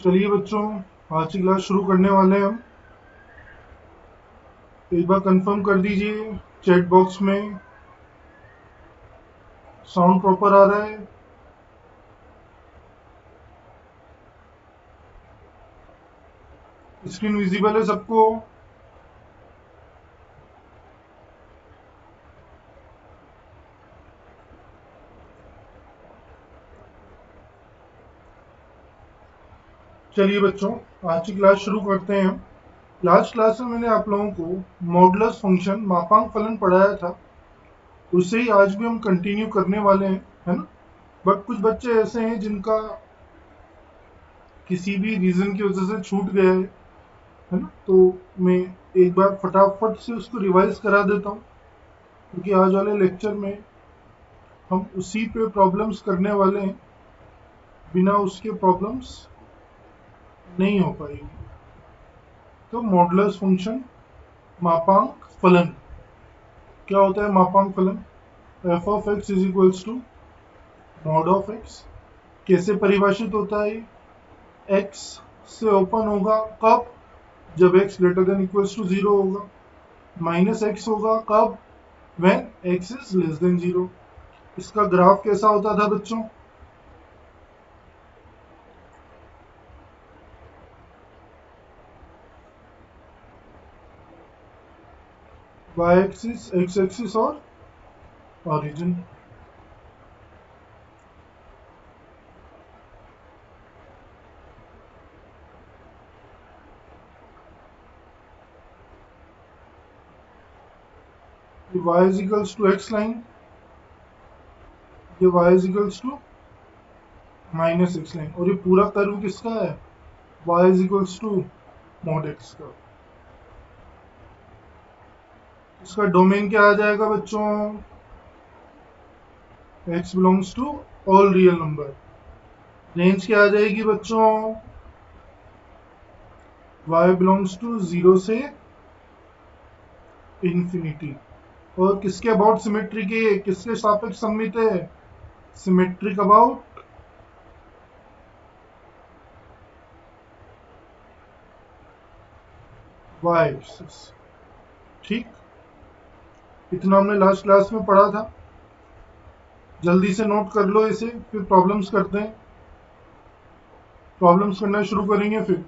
चलिए बच्चों, आज की क्लास शुरू करने वाले हैं हम। एक बार कंफर्म कर दीजिए चैट बॉक्स में साउंड प्रॉपर आ रहा है। स्क्रीन विजिबल है सबको? चलिए बच्चों, आज की क्लास शुरू करते हैं हम। लास्ट क्लास में मैंने आप लोगों को मॉडुलस फंक्शन मापांक फलन पढ़ाया था। उससे ही आज भी हम कंटिन्यू करने वाले हैं, है ना। बट कुछ बच्चे ऐसे हैं जिनका किसी भी रीजन की वजह से छूट गया है ना। तो मैं एक बार फटाफट से उसको रिवाइज करा देता हूँ, क्योंकि आज वाले लेक्चर में हम उसी पे प्रॉब्लम्स करने वाले हैं। बिना उसके प्रॉब्लम्स नहीं हो पाएगी। तो मॉडुलस फंक्शन मापांक फलन क्या होता है? मापांक फलन F of X is equals to mod of X. कैसे परिभाषित होता है? एक्स से ओपन होगा कब? जब x greater than equals to zero होगा। माइनस एक्स होगा कब? When x is less than zero. इसका ग्राफ कैसा होता था बच्चों? वाई एक्सिस, एक्स एक्सिस और origin. y is equals to x line, ये y is equals to minus x line, और ये पूरा कर्व किसका है? y is equals to mod x का। इसका डोमेन क्या आ जाएगा बच्चों? x belongs to all real number. Range क्या आ जाएगी बच्चों? y बिलोंग्स टू जीरो से इंफिनिटी। और किसके अबाउट सिमेट्री के, किसके सापेक्ष सममित है? Symmetric about y axis. ठीक, इतना हमने लास्ट क्लास में पढ़ा था। जल्दी से नोट कर लो इसे, फिर प्रॉब्लम्स करते हैं। प्रॉब्लम्स करना शुरू करेंगे, फिर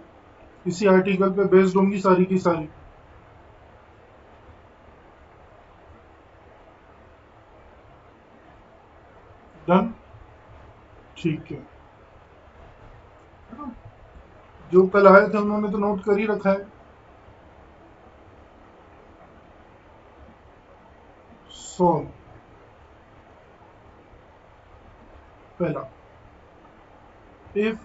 इसी आर्टिकल पे बेस्ड होंगी सारी की सारी। डन, ठीक है। जो कल आए थे उन्होंने तो नोट कर ही रखा है। सॉल्व। पहला, if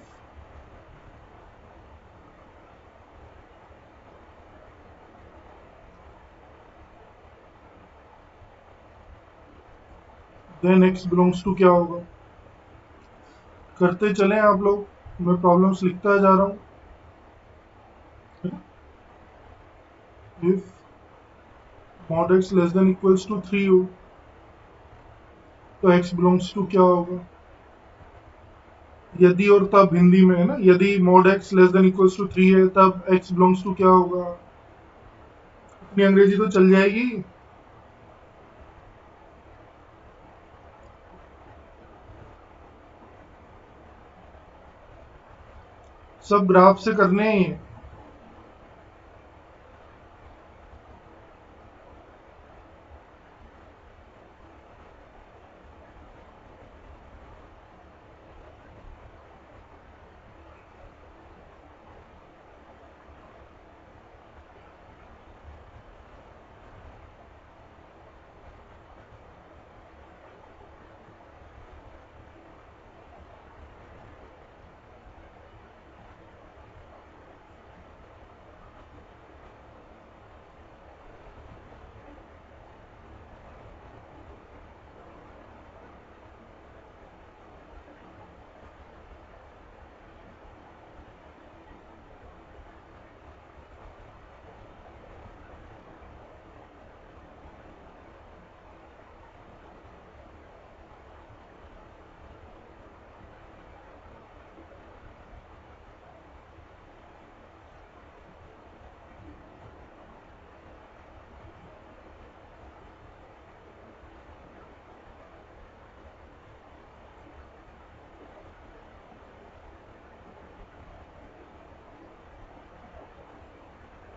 then x belongs to क्या होगा? करते चले आप लोग, मैं प्रॉब्लम्स लिखता जा रहा हूँ। If mod x less than equals to three हो तो एक्स बिलोंग्स टू क्या होगा? यदि और तब हिंदी में है ना, यदि mod x less than equals to three है तब एक्स बिलोंग्स टू क्या होगा? अपनी अंग्रेजी तो चल जाएगी। सब ग्राफ से करने हैं।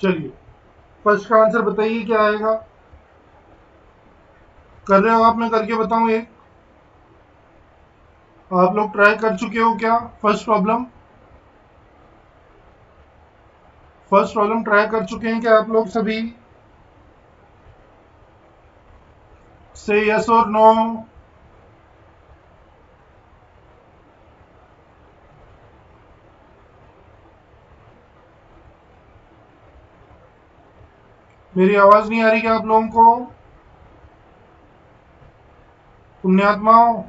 चलिए फर्स्ट का आंसर बताइए क्या आएगा। कर रहे हो आप, मैं करके बताऊं एक। आप लोग ट्राई कर चुके हो क्या first problem? First problem try कर चुके हैं क्या आप लोग सभी? से यस और नो। मेरी आवाज नहीं आ रही क्या आप लोगों को? पुण्यात्माओं।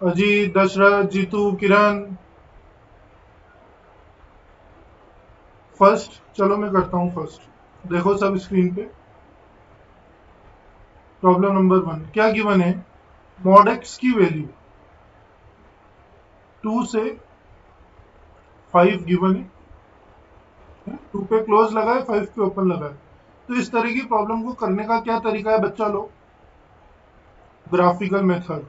अजीत, दशरथ, जीतू, किरण। फर्स्ट, चलो मैं करता हूँ फर्स्ट। देखो सब स्क्रीन पे। प्रॉब्लम नंबर 1 क्या गिवन है? मॉड एक्स की वैल्यू 2 से 5 गिवन है। 2 पे क्लोज लगा है, 5 पे ओपन लगा है। तो इस तरह की प्रॉब्लम को करने का क्या तरीका है बच्चा लोग? Graphical method.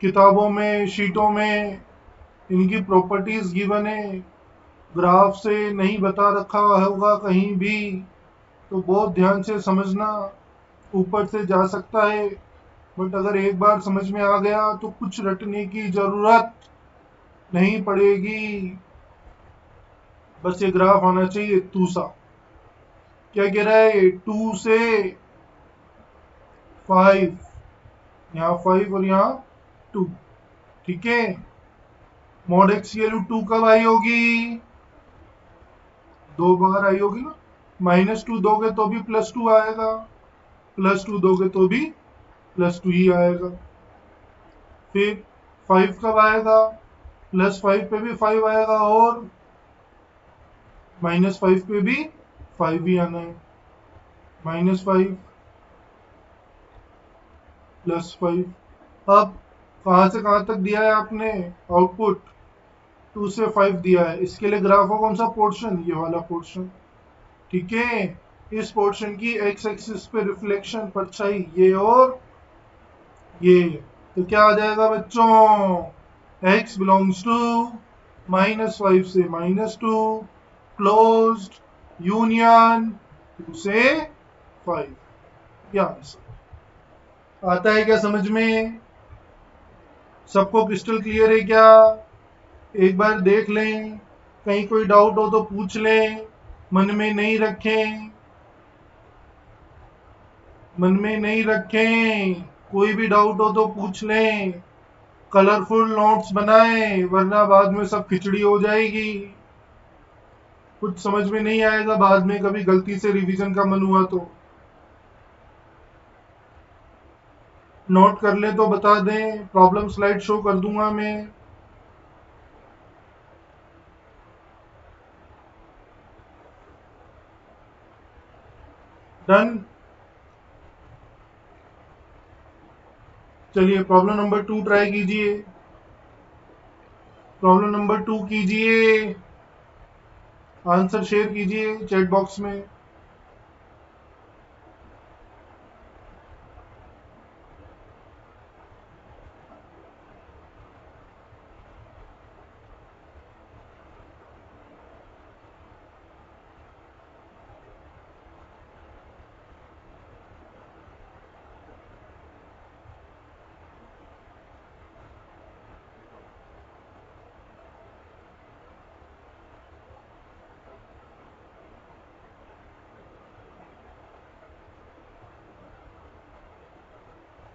किताबों में, शीटों में इनकी प्रॉपर्टीज गिवन है, ग्राफ से नहीं बता रखा होगा कहीं भी, तो बहुत ध्यान से समझना। ऊपर से जा सकता है, बट अगर एक बार समझ में आ गया तो कुछ रटने की जरूरत नहीं पड़ेगी। बस ये ग्राफ आना चाहिए तूसा। क्या कह रहा है? 2 से 5, यहाँ 5 और यहाँ 2। ठीक है। मॉड एक्स की वैल्यू 2 कब आई होगी? 2 बार आई होगी ना। -2 दोगे तो भी +2 आएगा, +2 दोगे तो भी +2 ही आएगा। फिर 5 कब आएगा? +5 पे भी 5 आएगा, और -5 पे भी 5 ही आना है। -5 +5। अब कहाँ से कहाँ तक दिया है आपने आउटपुट? 2 से 5 दिया है। इसके लिए ग्राफ का कौन सा पोर्शन? ये वाला पोर्शन। ठीक है। इस पोर्शन की एक्स एक्सिस पे रिफ्लेक्शन परछाई ये और ये। तो क्या आ जाएगा बच्चों? x बिलोंग्स टू -5 से -2, क्लोज्ड यूनियन 2 से 5। या आता है क्या समझ में? सबको क्रिस्टल क्लियर है क्या? एक बार देख लें, कहीं कोई डाउट हो तो पूछ लें, मन में नहीं रखें, मन में नहीं रखें। कोई भी डाउट हो तो पूछ लें। कलरफुल नोट्स बनाएं, वरना बाद में सब खिचड़ी हो जाएगी। कुछ समझ में नहीं आएगा बाद में, कभी गलती से रिवीजन का मन हुआ तो। नोट कर ले तो बता दें, प्रॉब्लम स्लाइड शो कर दूंगा मैं। डन। चलिए प्रॉब्लम नंबर 2 ट्राई कीजिए। प्रॉब्लम नंबर 2 कीजिए। आंसर शेयर कीजिए चैट बॉक्स में।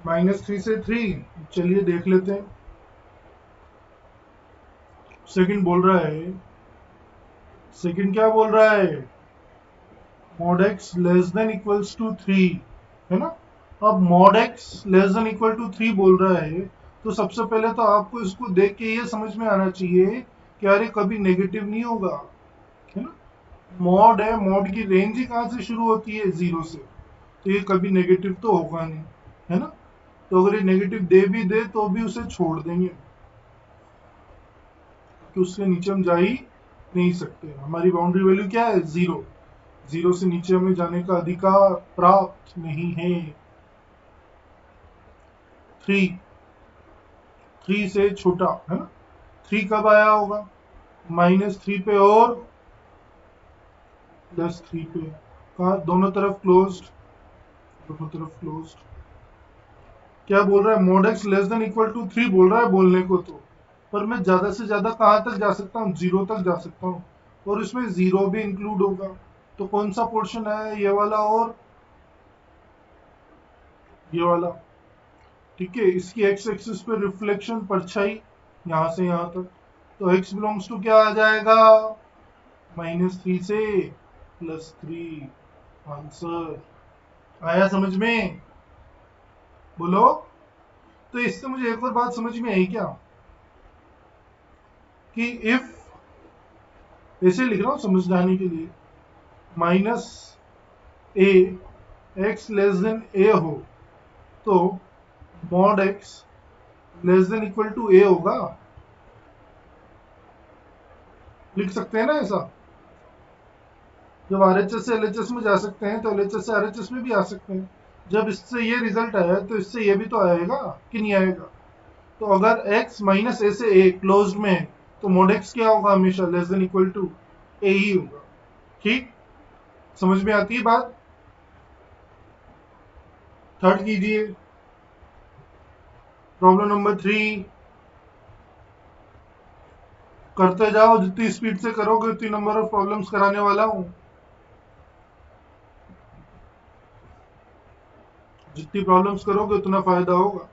-3 से 3। चलिए देख लेते हैं। सेकंड बोल रहा है, सेकंड क्या बोल रहा है? Mod x less than equals to 3, है ना। अब mod x less than equal to 3 बोल रहा है, तो सबसे पहले तो आपको इसको देख के ये समझ में आना चाहिए कि अरे कभी नेगेटिव नहीं होगा, है ना। मॉड है, मॉड की रेंज ही कहाँ से शुरू होती है? 0 से। तो ये कभी नेगेटिव तो होगा नहीं, है ना। तो अगर ये नेगेटिव दे भी दे तो भी उसे छोड़ देंगे, कि उसके नीचे हम जा ही नहीं सकते। हमारी बाउंड्री वैल्यू क्या है? 0। 0 से नीचे हमें जाने का अधिकार प्राप्त नहीं है। 3 3 से छोटा है ना। 3 कब आया होगा? -3 पे और +3 पे। कहा दोनों तरफ क्लोज्ड, दोनों तरफ क्लोज्ड। क्या बोल रहा है? Mod x less than equal to 3 बोल रहा है बोलने को तो, पर मैं ज्यादा से ज्यादा कहाँ तक जा सकता हूँ? 0 तक जा सकता हूँ, और इसमें 0 भी इंक्लूड होगा। तो कौन सा पोर्शन है? ये वाला और ये वाला। ठीक है, इसकी एक्स एक्सिस पे रिफ्लेक्शन परछाई यहाँ से यहाँ तक। तो एक्स बिलोंग्स टू क्या आ जाएगा? -3 से +3। आंसर आया समझ में? बोलो। तो इससे मुझे एक और बात समझ में आई क्या, कि इफ, ऐसे लिख रहा हूं समझदानी के लिए, -a x less than a हो, तो mod x less than equal to a होगा। लिख सकते हैं ना ऐसा? जब RHS से LHS में जा सकते हैं तो LHS से RHS में भी आ सकते हैं। जब इससे ये रिजल्ट आया तो इससे ये भी तो आएगा कि नहीं आएगा? तो अगर x -a से a क्लोज्ड में है, तो मोड x क्या होगा? हमेशा less than equal to a ही होगा। ठीक, समझ में आती है बात? थर्ड कीजिए, प्रॉब्लम नंबर 3। करते जाओ, जितनी स्पीड से करोगे उतनी नंबर ऑफ प्रॉब्लम्स कराने वाला हूँ। जितनी प्रॉब्लम्स करोगे उतना फायदा होगा।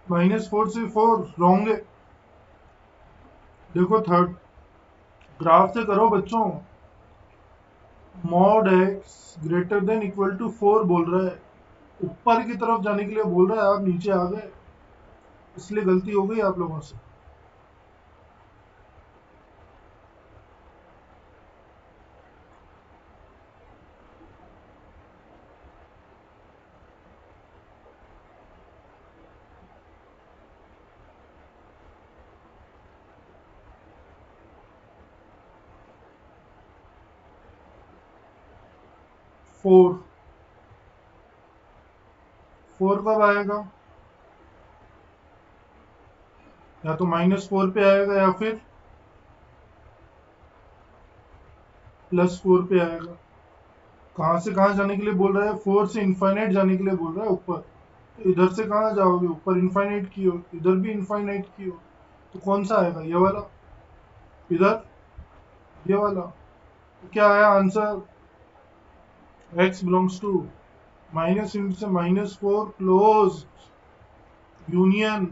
-4 से 4 रॉन्ग है। देखो थर्ड, ग्राफ से करो बच्चों। Mod x greater than equal to 4 बोल रहा है, ऊपर की तरफ जाने के लिए बोल रहा है, आप नीचे आ गए, इसलिए गलती हो गई आप लोगों से। 4, 4 कब आएगा? या तो -4 पे आएगा या फिर +4 पे आएगा। कहाँ से कहाँ जाने के लिए बोल रहा है? 4 से इनफाइनाइट जाने के लिए बोल रहा है ऊपर। तो इधर से कहाँ जाओगे? ऊपर इनफाइनाइट की हो, इधर भी इनफाइनाइट की हो, तो कौन सा आएगा? ये वाला, इधर, ये वाला। तो क्या आया आंसर? x बिलोंग्स टू -, से -4 क्लोज यूनियन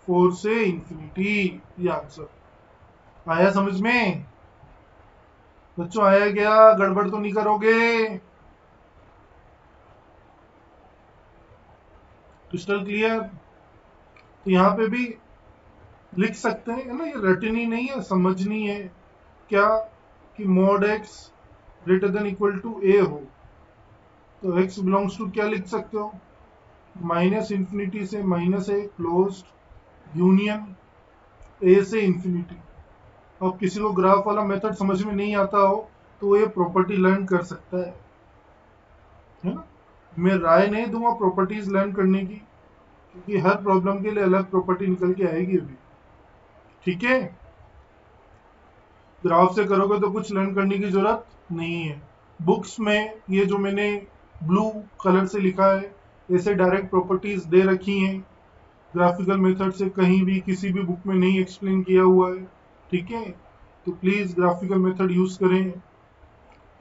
4 से इंफिनिटी। ये आंसर आया समझ में? बच्चों आया क्या? गड़बड़ तो नहीं करोगे? Crystal clear? तो यहाँ पे भी लिख सकते हैं ना, ये रटनी नहीं है, समझनी है। क्या? कि mod x greater than equal to A हो, तो x बिलोंग्स टू क्या लिख सकते हो? -∞ से -a क्लोज यूनियन a से इंफिनिटी। अब किसी को ग्राफ वाला मेथड समझ में नहीं आता हो तो ये प्रॉपर्टी लर्न कर सकता है ना। मैं राय नहीं दूंगा प्रॉपर्टीज लर्न करने की, क्योंकि हर प्रॉब्लम के लिए अलग प्रॉपर्टी निकल के आएगी अभी। ठीक है, ग्राफ से करोगे तो कुछ लर्न करने की जरूरत नहीं है। बुक्स में ये जो मैंने ब्लू कलर से लिखा है, ऐसे डायरेक्ट प्रॉपर्टीज दे रखी हैं, ग्राफिकल मेथड से कहीं भी किसी भी बुक में नहीं एक्सप्लेन किया हुआ है। ठीक है, तो प्लीज ग्राफिकल मेथड यूज करें।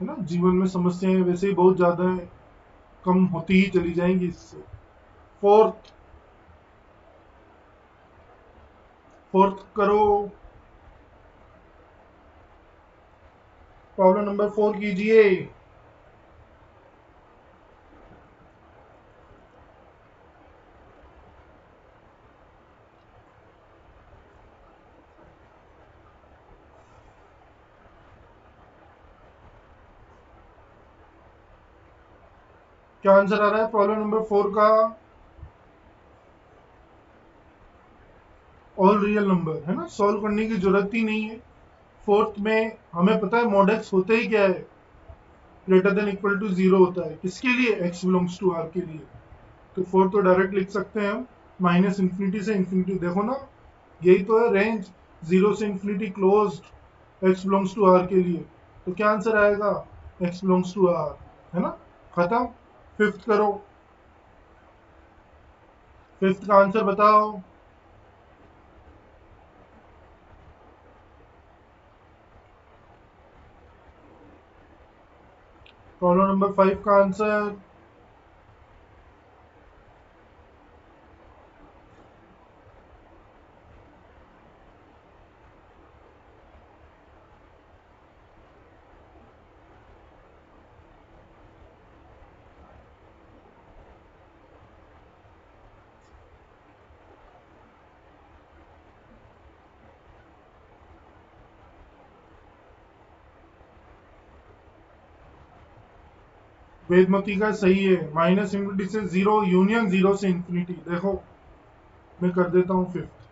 है ना, जीवन में समस्याएं वैसे ही बहुत ज्यादा है, कम होती ही चली जाएंगी इससे। फोर्थ फोर्थ करो, प्रॉब्लम नंबर 4 कीजिए। क्या आंसर आ रहा है प्रॉब्लम नंबर 4 का? ऑल रियल नंबर, है ना, सॉल्व करने की जरूरत ही नहीं है। फोर्थ में हमें पता है मॉड एक्स होते ही क्या है, greater than equal to zero होता है। किसके लिए? एक्स बिलोंग्स टू आर के लिए। तो फोर्थ तो डायरेक्ट लिख सकते हैं हम, माइनस इंफिनिटी से इंफिनिटी। देखो ना, यही तो है रेंज, जीरो से infinity closed, x belongs to R के लिए। तो क्या आंसर आएगा? एक्स बिलोंग्स टू आर, है ना, खत्म। फिफ्थ करो, फिफ्थ का आंसर बताओ। प्रॉब्लम नंबर 5 का आंसर। वेदमती का सही है, माइनस इंफिनिटी से जीरो, यूनियन जीरो से इंफिनिटी। देखो मैं कर देता हूँ फिफ्थ।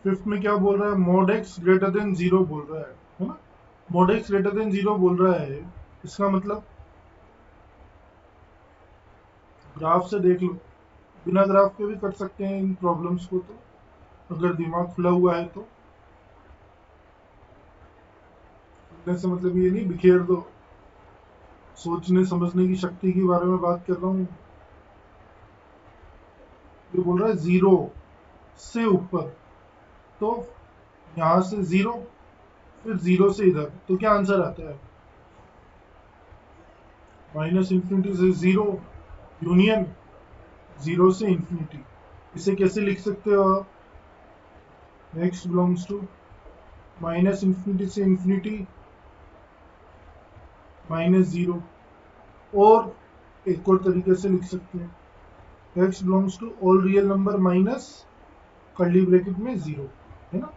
फिफ्थ में क्या बोल रहा है? Mod x greater than zero बोल रहा है ना, mod x greater than zero बोल रहा है। इसका मतलब ग्राफ से देख लो, बिना ग्राफ के भी कर सकते हैं इन प्रॉब्लम्स को, तो अगर दिमाग खुला हुआ है तो। खुलने से मतलब ये नहीं बिखेर दो, सोचने समझने की शक्ति के बारे में बात कर रहा हूँ। ये बोल रहा है जीरो से ऊपर, तो यहाँ से जीरो, फिर जीरो से इधर, तो क्या आंसर आता है? माइनस इंफिनिटी से जीरो, यूनियन जीरो से इंफिनिटी। इसे कैसे लिख सकते हो आप? X belongs to minus infinity से इंफिनिटी माइनस जीरो। और एक और तरीके से लिख सकते हैं, x belongs to all real number minus curly bracket में जीरो, है ना।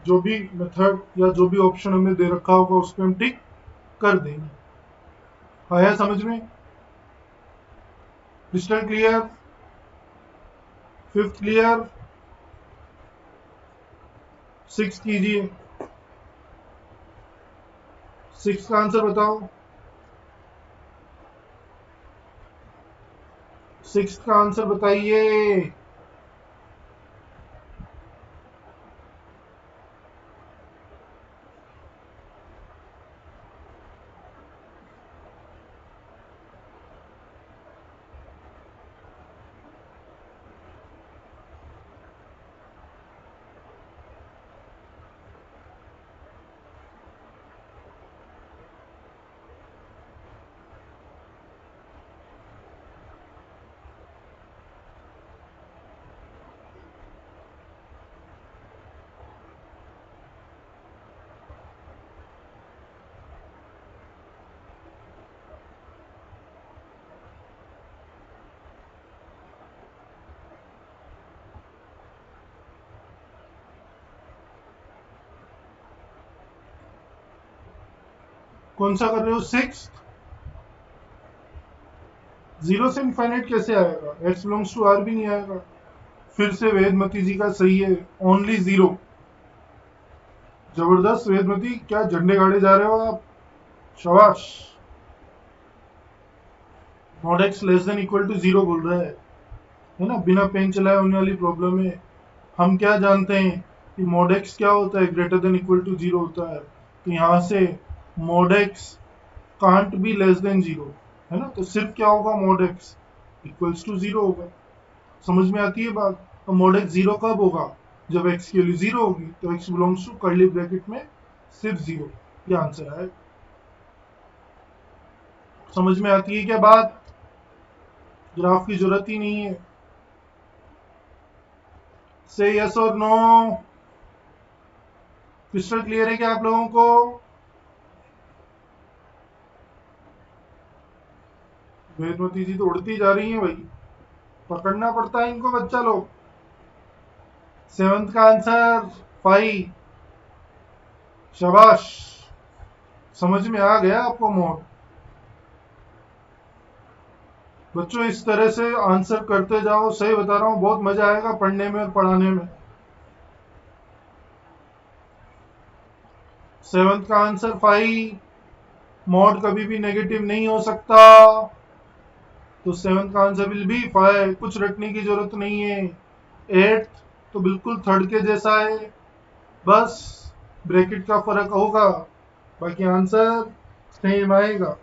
जो भी मेथड या जो भी ऑप्शन हमें दे रखा होगा उस पर हम टिक कर देंगे। आया समझ में? Crystal clear? Fifth clear? Six कीजिए, सिक्स का आंसर बताओ। सिक्स का आंसर बताइए। कौन सा कर रहे हो? सिक्स? जीरो से इनफाइनाइट कैसे आएगा? एक्स बिलोंग्स टू आर भी नहीं आएगा। फिर से वेदमती जी का सही है, ओनली जीरो। जबरदस्त वेदमती, क्या झंडे गाड़े जा रहे हो आप, शाबाश। Not x less than equal to zero बोल रहा है ना, बिना पेन चलाए होने वाली प्रॉब्लम है। हम क्या जानते हैं कि मॉड एक्स क्या होता है? Greater than equal to zero होता है। तो यहाँ से mod x can't be less than zero, है ना, तो सिर्फ क्या होगा? Mod x equals to zero होगा। समझ में आती है बात? तो मॉड एक्स जीरो कब होगा? जब x की वैल्यू 0 होगी तो x belongs to curly bracket में सिर्फ 0। ये आंसर है। समझ में आती है क्या बात? ग्राफ की जरूरत ही नहीं है। से यस और नो। क्रिस्टल क्लियर है क्या आप लोगों को? वेदमती जी तो उड़ती जा रही हैं भाई, पकड़ना पड़ता है इनको बच्चा लोग। सेवंथ का आंसर 5। शाबाश, समझ में आ गया आपको मोड। बच्चों इस तरह से आंसर करते जाओ, सही बता रहा हूँ, बहुत मजा आएगा पढ़ने में और पढ़ाने में। सेवंथ का आंसर 5। मॉड कभी भी नेगेटिव नहीं हो सकता, तो सेवंथ का आंसर विल बी 5। कुछ रटने की जरूरत नहीं है। एट्थ तो बिल्कुल थर्ड के जैसा है, बस ब्रैकेट का फर्क होगा, बाकी आंसर सेम आएगा।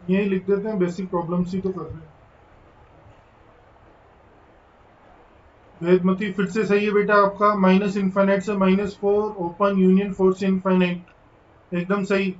यही लिख देते हैं, बेसिक प्रॉब्लम्स ही तो कर रहे हैं। वेदमती फिर से सही है बेटा आपका। माइनस इन्फाइनाइट से -4 ओपन यूनियन 4 से इन्फाइनाइट, एकदम सही।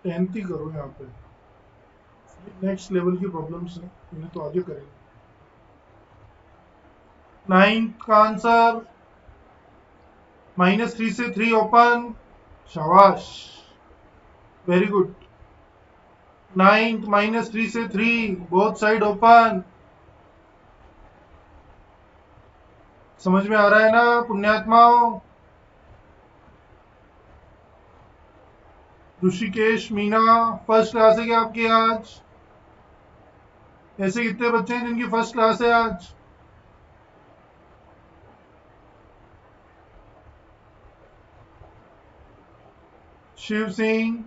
टेंथ ही करो यहाँ पे, नेक्स्ट लेवल की प्रॉब्लम्स हैं, इन्हें तो आगे करेंगे। नाइन्थ का आंसर -3 से 3 ओपन। शाबाश, वेरी गुड। नाइन्थ -3 से 3 बोथ साइड ओपन। समझ में आ रहा है ना पुण्यात्माओं? ऋषिकेश, मीना, फर्स्ट क्लास है क्या आपकी आज? ऐसे कितने बच्चे हैं जिनकी फर्स्ट क्लास है आज? शिव सिंह,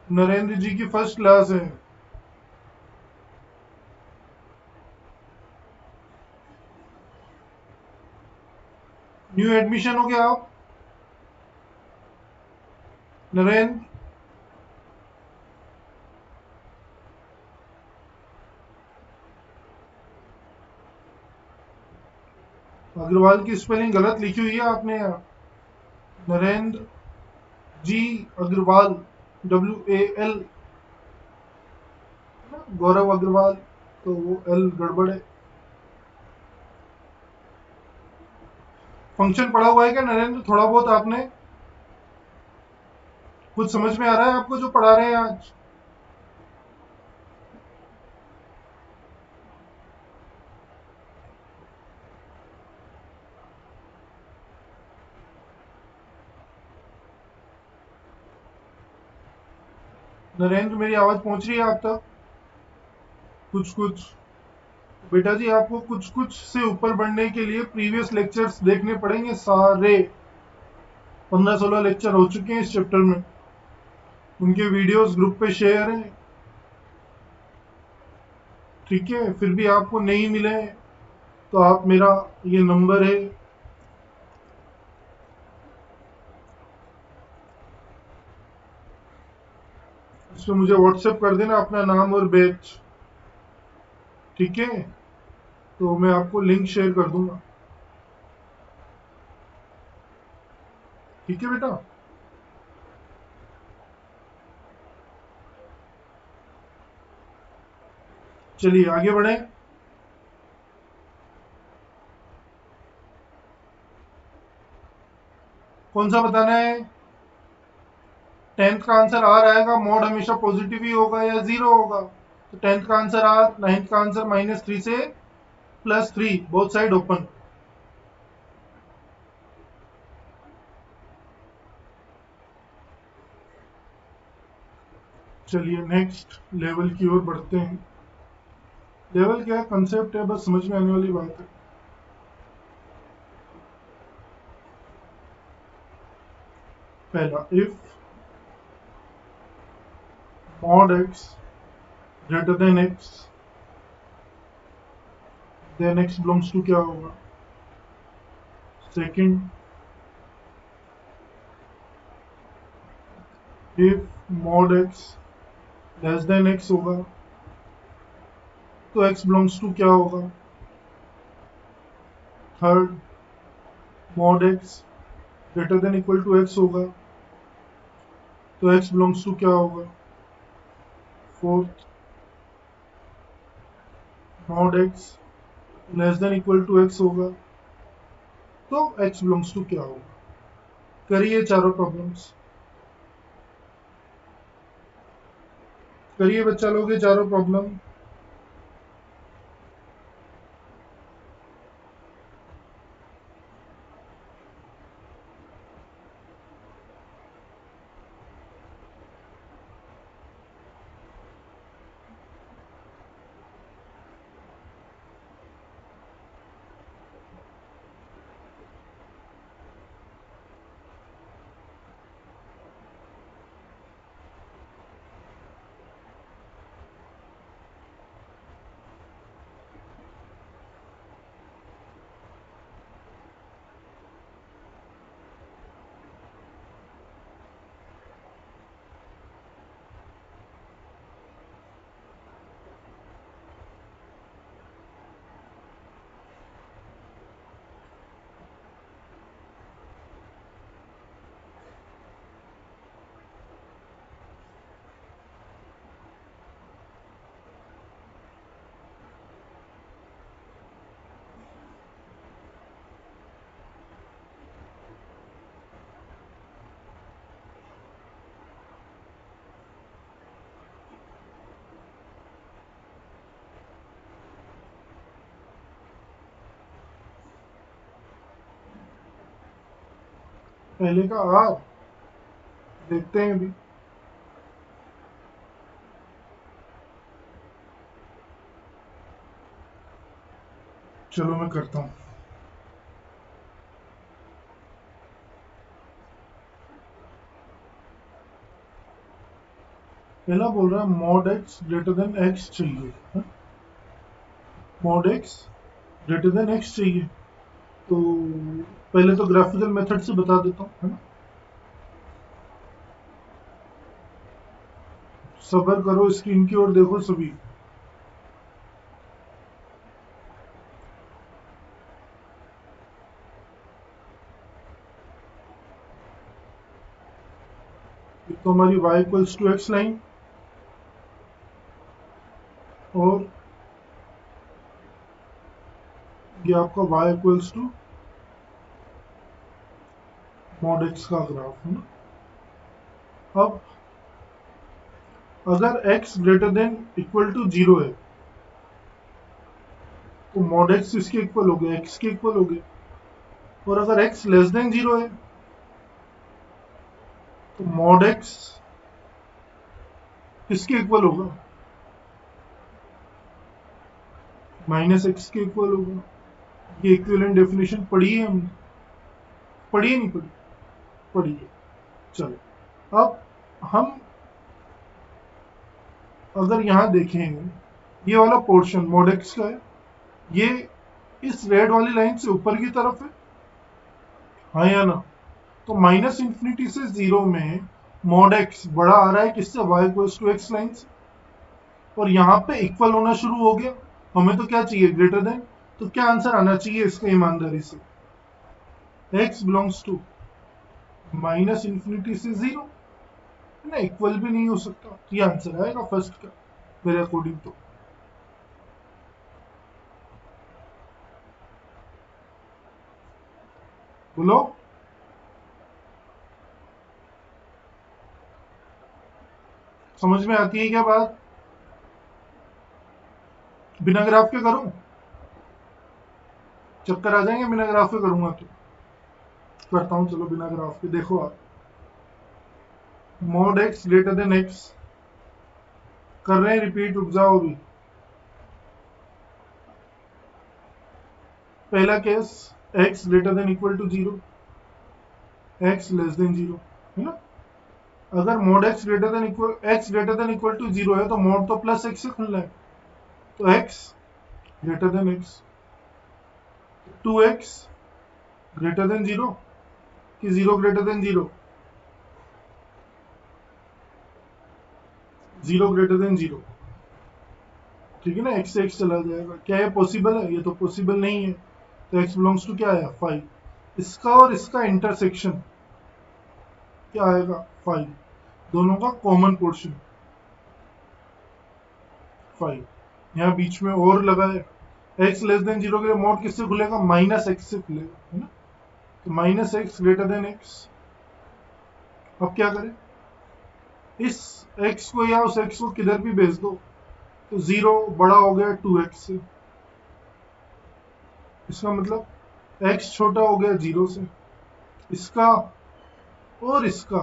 नरेंद्र जी की फर्स्ट क्लास है। न्यू एडमिशन हो गया आप नरेंद्र? अग्रवाल की स्पेलिंग गलत लिखी हुई है आपने यहाँ। नरेंद्र जी अग्रवाल, WAL, गौरव अग्रवाल, तो वो एल गड़बड़ है। फंक्शन पढ़ा हुआ है क्या नरेंद्र थोड़ा बहुत आपने? कुछ समझ में आ रहा है आपको जो पढ़ा रहे हैं आज? नरेंद्र मेरी आवाज पहुंच रही है आप तक? कुछ कुछ। बेटा जी आपको कुछ कुछ से ऊपर बढ़ने के लिए प्रीवियस लेक्चर्स देखने पड़ेंगे सारे। 15-16 लेक्चर हो चुके हैं इस चैप्टर में, उनके वीडियोस ग्रुप पे शेयर हैं। ठीक है, फिर भी आपको नहीं मिले तो आप मेरा ये नंबर है, इस पे मुझे व्हाट्सएप कर देना अपना नाम और बैच। ठीक है, तो मैं आपको लिंक शेयर कर दूंगा। ठीक है बेटा। चलिए आगे बढ़े। कौन सा बताना है? टेंथ का आंसर आर आएगा, मोड हमेशा पॉजिटिव ही होगा या जीरो होगा, तो टेंथ का आंसर आर। नाइन्थ का आंसर -3 से +3 बोथ साइड ओपन। चलिए नेक्स्ट लेवल की ओर बढ़ते हैं। लेवल क्या कंसेप्ट है, बस समझ में आने वाली बात है। पहला, if mod x greater than x, then x belongs to क्या होगा। Second, if mod x less than x होगा तो x belongs to क्या होगा। Third, mod x greater than equal to x होगा तो x belongs to क्या होगा। Fourth, mod x less than equal to x होगा तो x belongs to क्या होगा। करिए चारों प्रॉब्लम्स, करिए बच्चा लोग ये चारों प्रॉब्लम। पहले का आर देखते हैं अभी। चलो मैं करता हूँ। पहला बोल रहा है mod x greater than x चाहिए, mod x greater than x चाहिए। तो पहले तो ग्राफिकल मेथड से बता देता हूँ, है ना। सबर करो, स्क्रीन की ओर देखो सभी। ये तो हमारी y equals to x line और ये आपका y equals to mod x का ग्राफ है ना। अब अगर x greater than equal to zero है तो मॉड एक्स इसके इक्वल हो गया, x के इक्वल हो गया। और अगर x लेस देन जीरो है तो मॉड एक्स किसके इक्वल होगा, माइनस एक्स के इक्वल होगा। ये इक्विवेलेंट डेफिनेशन पढ़ी है हमने, पढ़ी है नहीं पढ़ी, पढ़ी है। चलो अब हम अगर यहाँ देखें, ये वाला पोर्शन मॉड एक्स का है, ये इस रेड वाली लाइन से ऊपर की तरफ है, हाँ या ना। तो माइनस इंफिनिटी से जीरो में मॉड एक्स बड़ा आ रहा है किससे, y equals to x line से। और यहाँ पे इक्वल होना शुरू हो गया, हमें तो क्या चाहिए, ग्रेटर देन। तो क्या आंसर आना चाहिए इसका ईमानदारी से, x belongs to minus infinity से जीरो, है ना। इक्वल भी नहीं हो सकता, तो ये आंसर आएगा फर्स्ट का मेरे अकॉर्डिंग तो। बोलो, समझ में आती है क्या बात। बिना ग्राफ के करूं, चक्कर आ जाएंगे बिना ग्राफ के करूंगा तो। करता हूं चलो बिना ग्राफ के। देखो आप, mod x greater than x कर रहे हैं रिपीट, रुक जाओ अभी। पहला case x greater than equal to 0, x less than 0, है ना। अगर mod x greater than equal to 0 है तो मोड तो प्लस x से खुलना है, तो x greater then x, 2x greater than 0 कि 0 ग्रेटर देन 0, 0 ग्रेटर देन 0, ठीक है ना। x से x चला जाएगा, क्या ये पॉसिबल है? ये तो पॉसिबल नहीं है। तो x बिलोंग्स टू क्या आया 5, इसका और इसका इंटरसेक्शन क्या आएगा 5, दोनों का कॉमन पोर्शन 5, यहाँ बीच में और लगा है। x लेस देन 0 के लिए मोड किससे खुलेगा? माइनस x से खुलेगा, है ना। तो minus x greater then x। अब क्या करें? इस x को या उस x को किधर भी भेज दो, तो 0 बड़ा हो गया 2x से, इसका मतलब x छोटा हो गया 0 से। इसका और इसका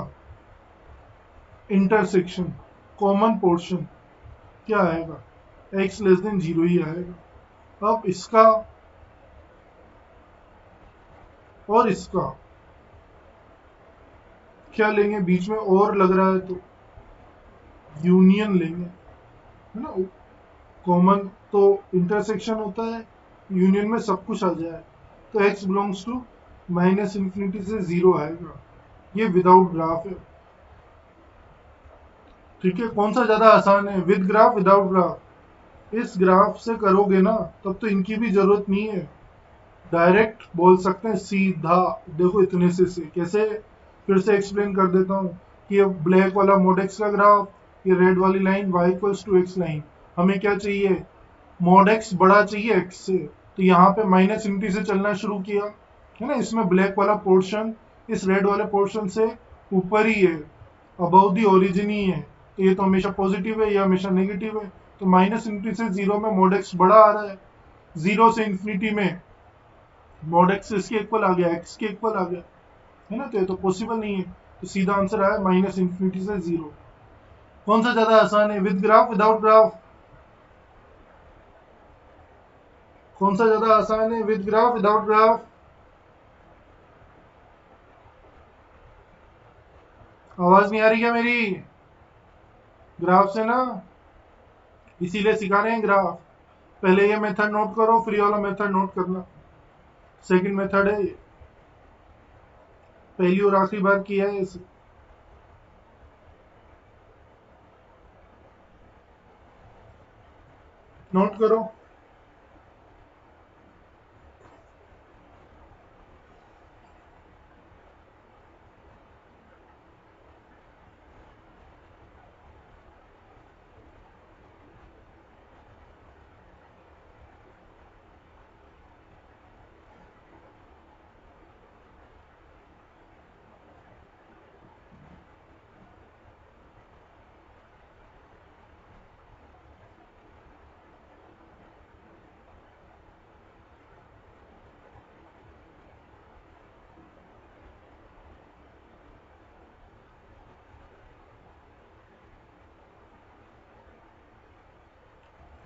इंटरसेक्शन कॉमन पोर्शन क्या आएगा? x लेस देन 0 ही आएगा। अब इसका और इसका क्या लेंगे? बीच में और लग रहा है तो यूनियन लेंगे, है ना। कॉमन तो इंटरसेक्शन होता है, यूनियन में सब कुछ आ जाए, तो x belongs to minus infinity से 0 आएगा। ये विदाउट ग्राफ है, ठीक है। कौन सा ज्यादा आसान है, विद ग्राफ विदाउट ग्राफ? इस ग्राफ से करोगे ना तब तो इनकी भी जरूरत नहीं है, डायरेक्ट बोल सकते हैं सीधा। देखो इतने से कैसे, फिर से एक्सप्लेन कर देता हूँ कि ये ब्लैक वाला मोड एक्स का ग्राफ, ये रेड वाली line y equals to x line, हमें क्या चाहिए? मोड एक्स बड़ा चाहिए एक्स से, तो यहाँ पे माइनस इनफिनिटी से चलना शुरू किया, है ना। इसमें ब्लैक वाला पोर्शन इस रेड वाले पोर्शन से ऊपर ही है, अबव दी ओरिजिन ही है, तो ये तो हमेशा पॉजिटिव है, ये हमेशा नेगेटिव है। तो माइनस इनफिनिटी से 0 में मोड एक्स बड़ा आ रहा है, 0 से इन्फिनिटी में मॉड एक्स इसके इक्वल आ गया, एक्स के इक्वल आ गया, है ना। तो ये तो पॉसिबल नहीं है, तो सीधा आंसर आया माइनस इन्फिनिटी से 0। कौन सा ज्यादा आसान है, विद ग्राफ विदाउट ग्राफ? कौन सा ज्यादा आसान है, विद ग्राफ विदाउट ग्राफ? आवाज नहीं आ रही क्या मेरी? ग्राफ से ना, इसीलिए सिखा रहे हैं ग्राफ। पहले ये मेथड नोट करो, फिर ये वाला मेथड नोट करना। सेकंड मेथड है ये, पहली और आखिरी बार किया है इसे। नोट करो।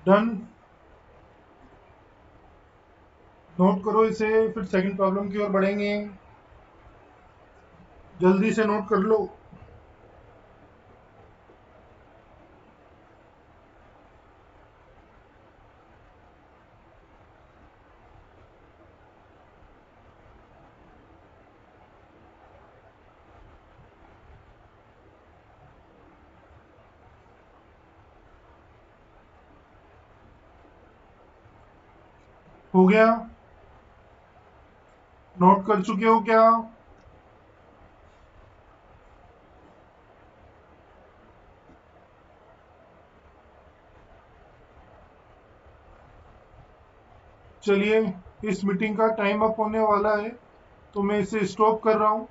डन, नोट करो इसे, फिर सेकंड प्रॉब्लम की ओर बढ़ेंगे। जल्दी से नोट कर लो। हो गया? नोट कर चुके हो क्या? चलिए, इस मीटिंग का टाइम अप होने वाला है, तो मैं इसे स्टॉप कर रहा हूँ,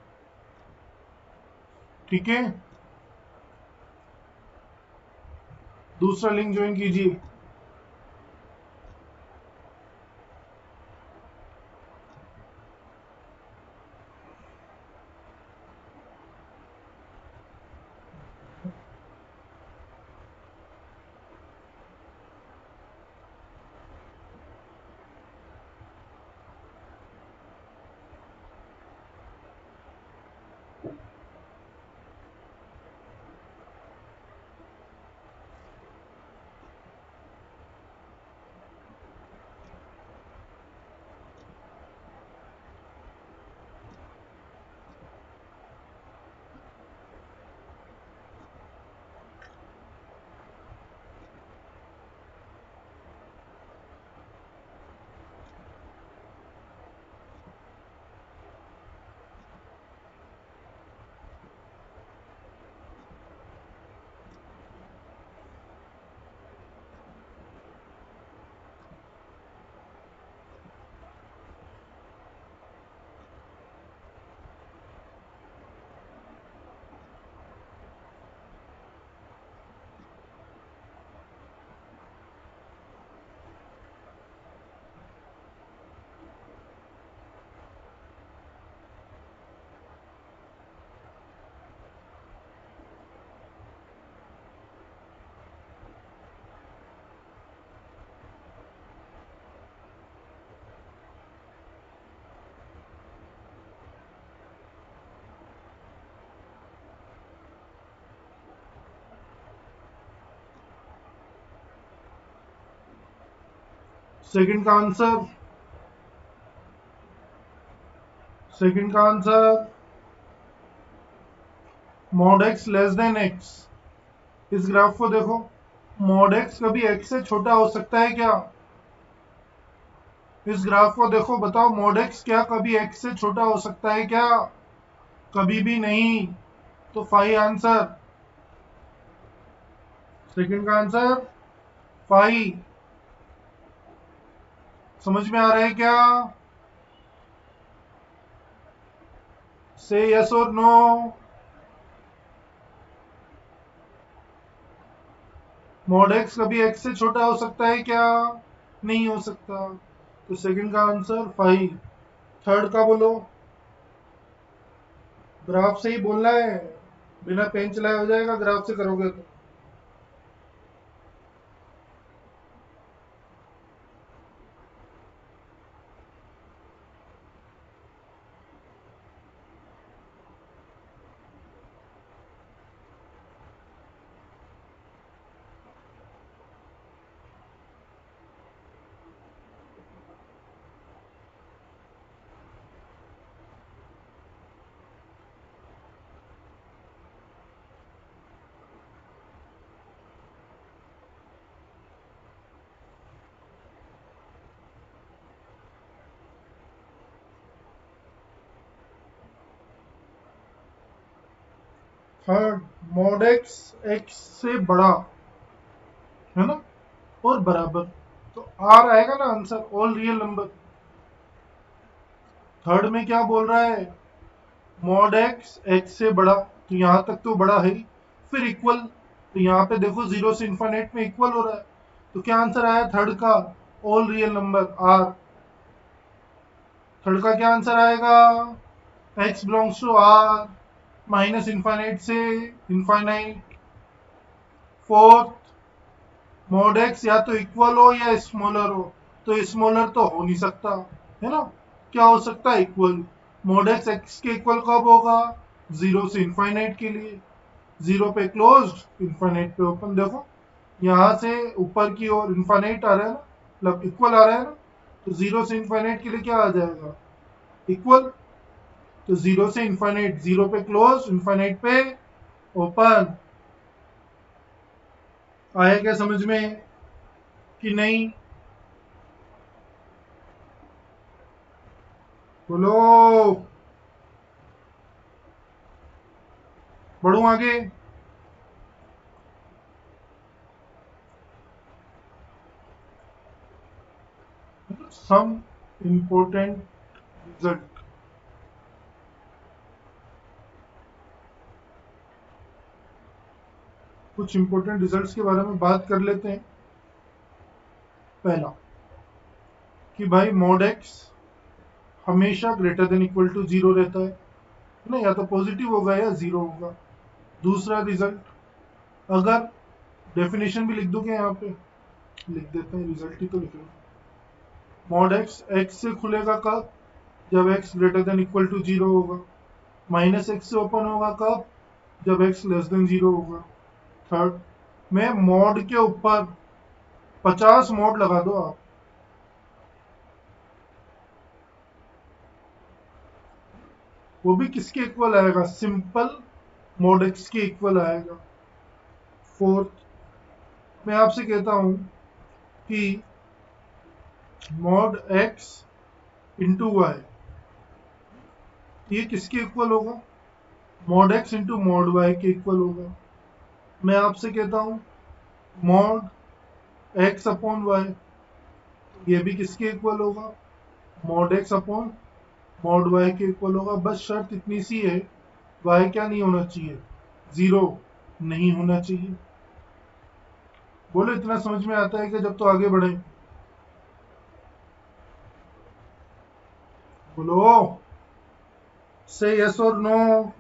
ठीक है। दूसरा लिंक ज्वाइन कीजिए। सेकंड का आंसर, सेकंड का answer mod x less than x. इस ग्राफ को देखो, मॉड एक्स कभी एक्स से छोटा हो सकता है क्या? इस ग्राफ को देखो, बताओ मॉड एक्स क्या कभी एक्स से छोटा हो सकता है क्या? कभी भी नहीं। तो फाइव आंसर, सेकंड का आंसर फाइव। समझ में आ रहा है क्या? से यस और नो। मॉड एक्स कभी एक्स से छोटा हो सकता है क्या? नहीं हो सकता। तो सेकंड का आंसर फाइव। थर्ड का बोलो। ग्राफ से ही बोलना है, बिना पेन चलाए हो जाएगा ग्राफ से करोगे तो। थर्ड, मॉड एक्स एक्स से बड़ा है ना और बराबर, तो आर आएगा ना answer, all real number. Third में क्या बोल रहा है? मॉड एक्स एक्स से बड़ा, तो यहां तक तो बड़ा है ही। फिर इक्वल, तो यहाँ पे देखो जीरो से इन्फाइनाइट में इक्वल हो रहा है। तो क्या आंसर आया थर्ड का? All real number R. Third का क्या आंसर आएगा? X belongs to R, minus infinite से इन्फाइनाइट। फोर्थ, मॉड एक्स या तो इक्वल हो या स्मॉलर हो, तो स्मॉलर तो हो नहीं सकता, है ना? क्या हो सकता है? इक्वल। मॉड एक्स एक्स के इक्वल कब होगा? जीरो से इन्फाइनाइट के लिए। जीरो पे क्लोज्ड, इन्फाइनाइट पे ओपन। देखो यहां से ऊपर की ओर इन्फाइनाइट आ रहा है ना, मतलब इक्वल आ रहा है ना, तो जीरो से इन्फाइनाइट के लिए क्या आ जाएगा? इक्वल। तो जीरो से इन्फाइनाइट, जीरो पे क्लोज, इन्फाइनाइट पे ओपन। आया क्या समझ में कि नहीं? बोलो। बढ़ू आगे। सम इम्पोर्टेंट रिजल्ट, कुछ इंपॉर्टेंट रिजल्ट्स के बारे में बात कर लेते हैं। पहला, कि भाई मॉड एक्स हमेशा greater than equal to zero रहता है ना, या तो पॉजिटिव होगा या जीरो होगा। दूसरा रिजल्ट, अगर डेफिनेशन भी लिख दोगे यहाँ पे, लिख देते हैं, रिजल्ट ही तो लिख रहे हैं। मॉड एक्स एक्स से खुलेगा कब? जब x greater than equal to zero होगा। माइनस एक्स से ओपन होगा कब? जब एक्स लेस देन जीरो होगा। थर्ड में मॉड के ऊपर 50 मॉड लगा दो आप, वो भी किसके इक्वल आएगा? सिंपल मॉड एक्स के इक्वल आएगा। फोर्थ, मैं आपसे कहता हूं कि मॉड एक्स इंटू वाई, ये किसके इक्वल होगा? Mod x into mod y के इक्वल होगा। मैं आपसे कहता हूं मॉड एक्स अपॉन वाई, ये भी किसके इक्वल होगा? Mod x upon mod y के इक्वल होगा। बस शर्त इतनी सी है, वाई क्या नहीं होना चाहिए? जीरो नहीं होना चाहिए। बोलो इतना समझ में आता है कि जब तो आगे बढ़े। बोलो, से यस और नो।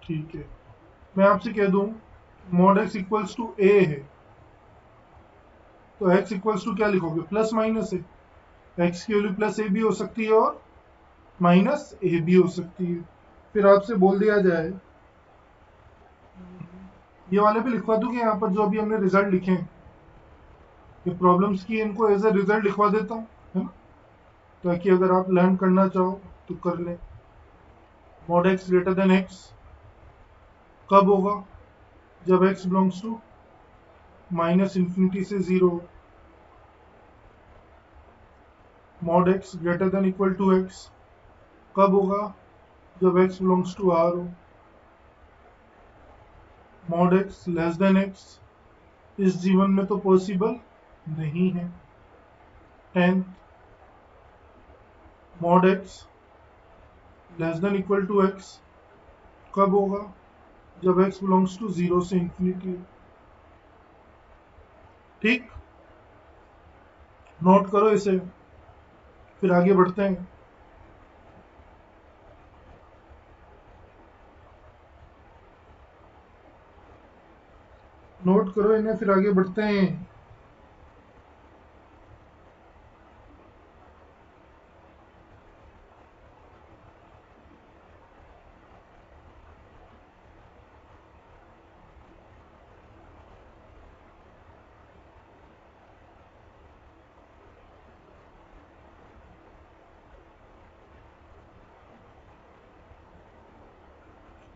ठीक है, मैं आपसे कह दूं मॉड एक्स इक्वल्स टू ए है, तो एक्स इक्वल्स टू क्या लिखोगे? प्लस माइनस है। एक्स की वैल्यू प्लस ए भी हो सकती है और माइनस ए भी हो सकती है। फिर आपसे बोल दिया जाए, ये वाले भी लिखवा दूं कि यहाँ पर जो अभी हमने रिजल्ट लिखे हैं, ये प्रॉब्लम्स की, इनको एज ए रिजल्ट लिखवा देता हूँ, है ना, ताकि अगर आप लर्न करना चाहो तो कर लें। Mod x greater than x कब होगा? जब x belongs to minus infinity से zero. Mod x greater than equal to x कब होगा? जब एक्स बिलोंग्स टू आर हो। Mod x less than x इस जीवन में तो पॉसिबल नहीं है। 10th, mod x less than equal to x कब होगा? जब एक्स बिलोंग्स टू जीरो से इंफिनिटी। ठीक, नोट करो इसे, फिर आगे बढ़ते हैं। नोट करो इन्हें, फिर आगे बढ़ते हैं।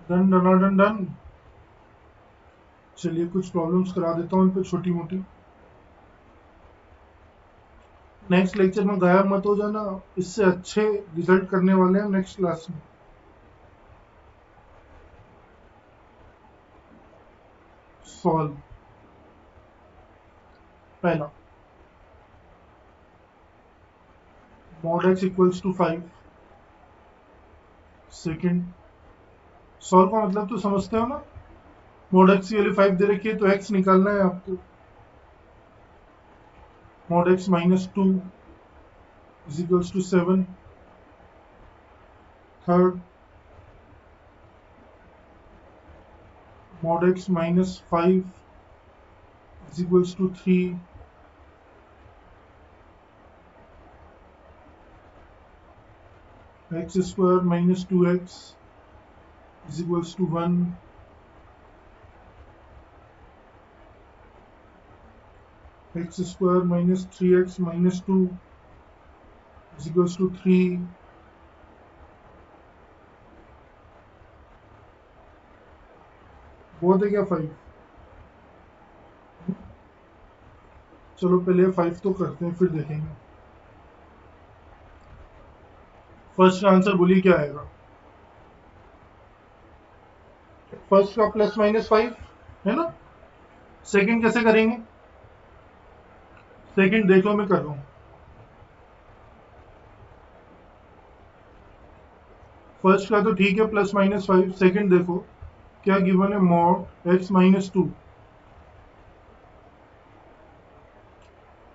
Done done done done. चलिए कुछ प्रॉब्लम्स करा देता हूँ इन पे छोटी मोटी। नेक्स्ट लेक्चर में गायब मत हो जाना, इससे अच्छे रिजल्ट करने वाले हैं नेक्स्ट क्लास में। सॉल्व। पहला, mod x equals to 5। Second, solve का मतलब तो समझते हो ना, मॉड एक्स की वैल्यू 5 दे रखी है तो एक्स निकालना है आपको। Mod x minus 2 is equals to 7। Third, mod x minus 5 is equals to 3. X square minus 2x is equals to 1. X square minus 3x minus 2 is equals to 3. बहुत है क्या 5? चलो पहले 5 तो करते हैं फिर देखेंगे। फर्स्ट का आंसर बोलिए क्या आएगा? फर्स्ट का प्लस माइनस 5 है ना। सेकंड कैसे करेंगे? सेकंड देखो मैं कर रहा हूँ। फर्स्ट का तो ठीक है प्लस माइनस 5। सेकंड देखो क्या गिवन है, mod x minus 2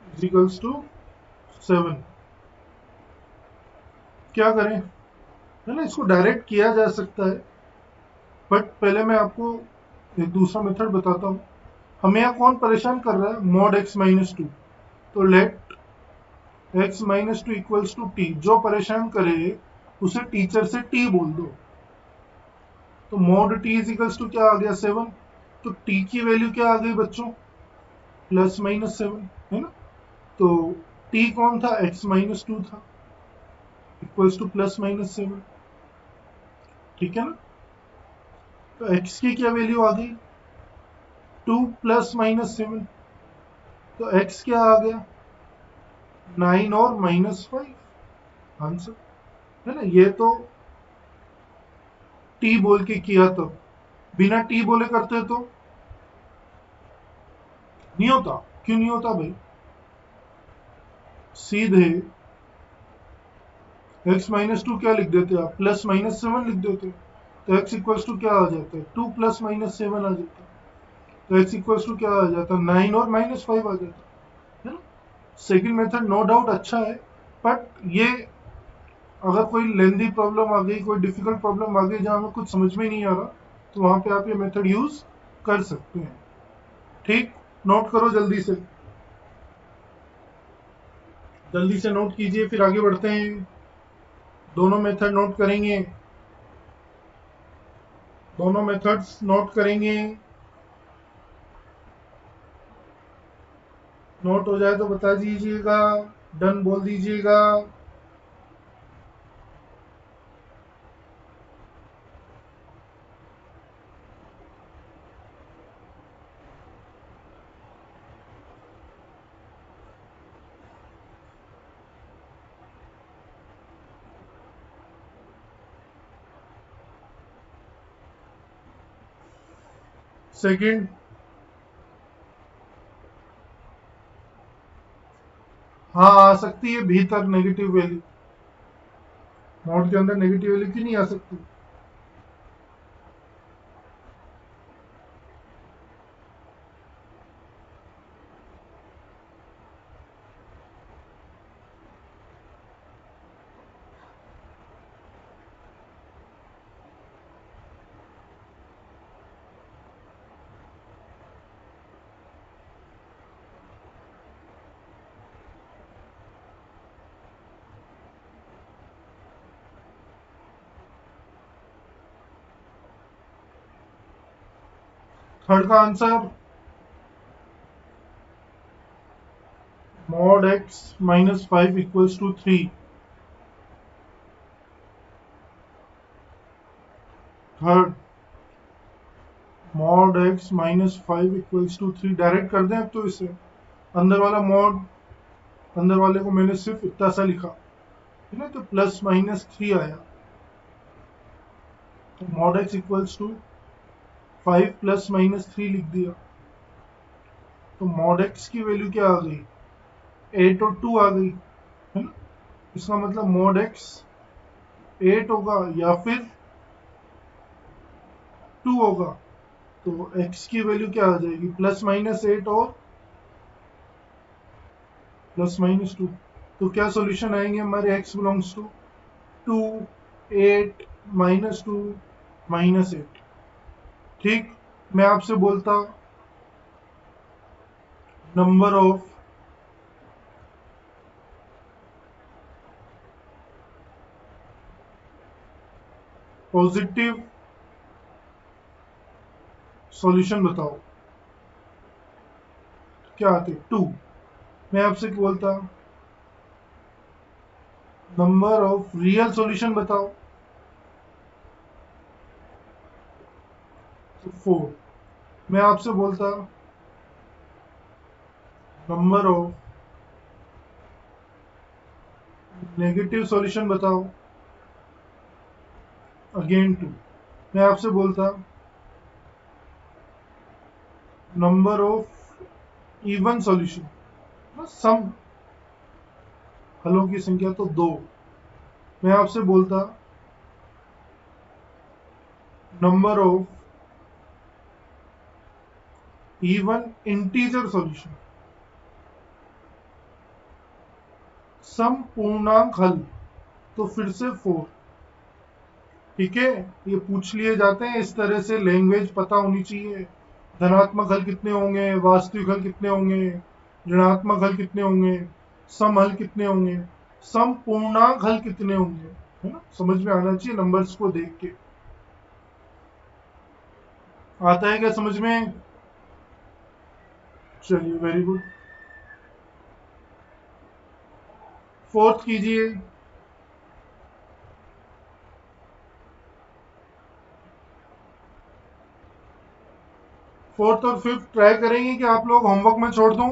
is equals to 7। क्या करें, है ना, इसको डायरेक्ट किया जा सकता है, बट पहले मैं आपको एक दूसरा मेथड बताता हूँ। हमें यहाँ कौन परेशान कर रहा है? Mod x minus 2। तो let x minus 2 equals to T. जो परेशान करे उसे टीचर से टी बोल दो। तो mod T is equals to क्या आ गया? 7। तो टी की वैल्यू क्या आ गई बच्चों? प्लस माइनस 7, है ना। तो टी कौन था? एक्स माइनस 2 था, इक्वल्स टू प्लस माइनस 7। ठीक है ना। तो एक्स की क्या वैल्यू आ गई? 2 प्लस माइनस 7। तो एक्स क्या आ गया? 9 और माइनस 5 आंसर, है ना। ये तो टी बोल के किया, तो बिना टी बोले करते तो नहीं होता। क्यों नहीं होता भाई? सीधे x माइनस 2 क्या लिख देते आप? प्लस माइनस 7 लिख देते। तो x इक्वल्स टू क्या आ जाता है? 2 प्लस माइनस 7 आ जाता है। तो x इक्वल्स टू क्या आ जाता है? 9 और माइनस 5 आ जाता है ना। सेकंड मेथड नो डाउट अच्छा है, बट ये अगर कोई लेंदी प्रॉब्लम आ गई, कोई डिफिकल्ट प्रॉब्लम आ गई जहाँ हमें कुछ समझ में नहीं आ रहा, तो वहां पे आप ये मेथड यूज कर सकते हैं। ठीक, नोट करो जल्दी से, जल्दी से नोट कीजिए, फिर आगे बढ़ते हैं। दोनों मेथड नोट करेंगे। दोनों मेथड्स नोट करेंगे। नोट हो जाए तो बता दीजिएगा, डन बोल दीजिएगा। सेकंड, हाँ आ सकती है भीतर नेगेटिव वैल्यू। मॉड के अंदर नेगेटिव वैल्यू क्यों नहीं आ सकती? थर्ड का answer mod x minus 5 equals to 3। Third, mod x minus 5 equals to 3 direct कर दें अब तो इसे। अंदर वाला मॉड, अंदर वाले को मैंने सिर्फ इतना सा लिखा, ठीक है, तो प्लस माइनस 3 आया। तो mod x equals to 5 plus minus 3 लिख दिया। तो मॉड एक्स की वैल्यू क्या आ गई? 8 और 2 आ गई, है ना? इसका मतलब मॉड एक्स 8 होगा या फिर 2 होगा। तो x की वैल्यू क्या आ जाएगी? प्लस माइनस 8 और प्लस माइनस 2। तो क्या सॉल्यूशन आएंगे हमारे? x belongs to 2, 8, -2, -8। ठीक, मैं आपसे बोलता नंबर ऑफ पॉजिटिव सॉल्यूशन बताओ, क्या आते? 2। मैं आपसे बोलता नंबर ऑफ रियल सॉल्यूशन बताओ, तो 4। मैं आपसे बोलता नंबर ऑफ नेगेटिव सॉल्यूशन बताओ, अगेन 2। मैं आपसे बोलता नंबर ऑफ इवन सॉल्यूशन, सम हलों की संख्या, तो 2। मैं आपसे बोलता number of even integer solution, सम पूर्णांक हल, तो फिर से 4। ठीक है, ये पूछ लिए जाते हैं इस तरह से, लैंग्वेज पता होनी चाहिए। धनात्मक हल कितने होंगे, वास्तविक हल कितने होंगे, ऋणात्मक हल कितने होंगे, सम हल कितने होंगे, सम पूर्णांक हल कितने होंगे, है ना? समझ में आना चाहिए नंबर्स को देख के। आता है क्या समझ में? चलिए, वेरी गुड। फोर्थ कीजिए। फोर्थ और फिफ्थ ट्राई करेंगे कि आप लोग होमवर्क में छोड़ दूं?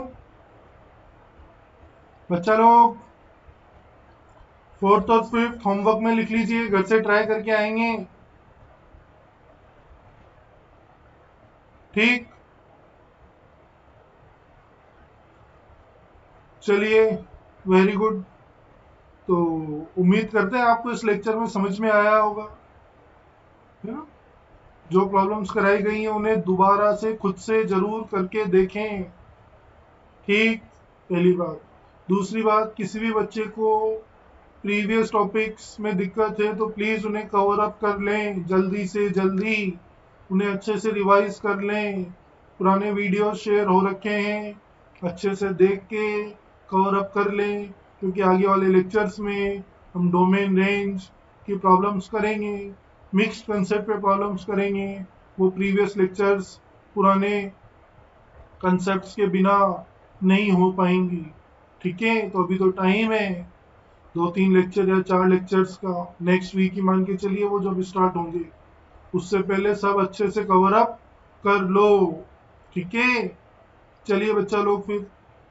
बच्चा लोग फोर्थ और फिफ्थ होमवर्क में लिख लीजिए, घर से ट्राई करके आएंगे। ठीक, चलिए, वेरी गुड। तो उम्मीद करते हैं आपको इस लेक्चर में समझ में आया होगा, है ना? जो प्रॉब्लम्स कराई गई हैं उन्हें दोबारा से खुद से जरूर करके देखें। ठीक, पहली बात। दूसरी बात, किसी भी बच्चे को प्रीवियस टॉपिक्स में दिक्कत है तो प्लीज़ उन्हें कवर अप कर लें, जल्दी से जल्दी उन्हें अच्छे से रिवाइज कर लें। पुराने वीडियो शेयर हो रखे हैं, अच्छे से देख के कवर अप कर लें, क्योंकि आगे वाले लेक्चर्स में हम डोमेन रेंज की प्रॉब्लम्स करेंगे। मिक्स्ड कंसेप्ट पे प्रॉब्लम्स करेंगे, वो प्रीवियस लेक्चर्स पुराने कंसेप्ट्स के बिना नहीं हो पाएंगी। ठीक है, तो अभी तो टाइम है, 2-3 लेक्चर या 4 लेक्चर्स का, नेक्स्ट वीक ही मान के चलिए वो जब स्टार्ट होंगे, उससे पहले सब अच्छे से कवर अप कर लो। ठीक है, चलिए बच्चा लोग फिर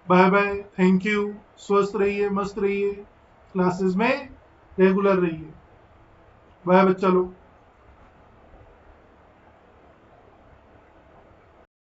बाय बाय, थैंक यू, स्वस्थ रहिए, मस्त रहिए, क्लासेस में रेगुलर रहिए। बाय बच्चा लोग।